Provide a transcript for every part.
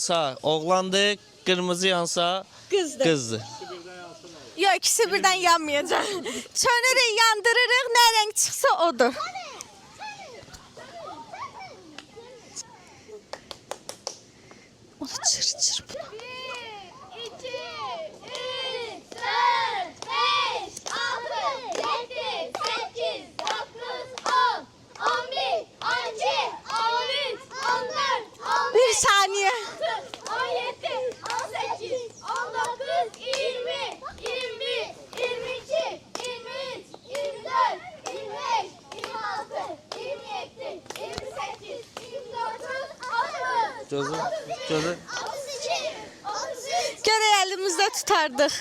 Yansa oğlandı, kırmızı yansa Kızdı. kızdı. Yok, ikisi birden yanmayacak. Çönürük, yandırırıq, ne renk çıksa odur. Onu çır çır buna. 1, 2, 3, 4, 5, 6, 7, 8, 9, 10, 11, 12, 13, 14, 15, Bir saniye. 17, 18, 19, 20, 21, 22, 23, 24, 25, 26, 27, 28, 29, 30, Gözü, gözü. 32, 33, Görək elimizde tutardık.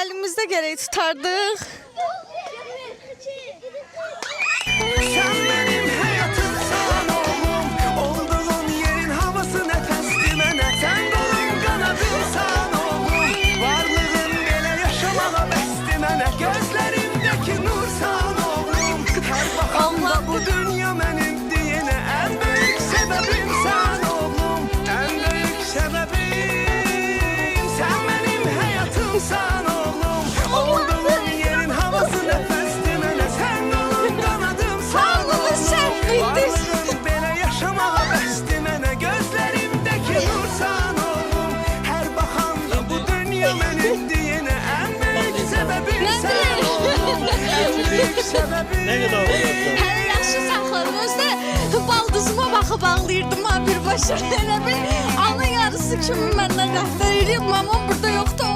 Elimizde görək tutardık. Sen benim hayatımsan oğlum, olduğun yerin havası nefesti mene. Sen kolun kanadımsan oğlum, varlığın bile yaşamana besti mene. Gözlerimdeki nursan oğlum, her bakımda bu dünya benim diyene. En büyük sebebim sen oğlum, en büyük sebebim. Sen benim hayatımsan oğlum, olduğun yerin havası nefesti mene. Sen kolun kanadımsan Ağlama sen, bitti. varlığın bile yaşamana besti mene. Gözlerimdeki nursan oğlum, her bakanda bu dünya benim diyene. En büyük sebebim sen oğlum, en büyük sebebim. Ne kadar oluyor? Hələ yaxşı saxladım. Özdə baldızıma baxıb ağlayırdım ha birbaşa. Elə bil alın yarısı kimi məndən rəftar edib. Mamam burada yoxdur.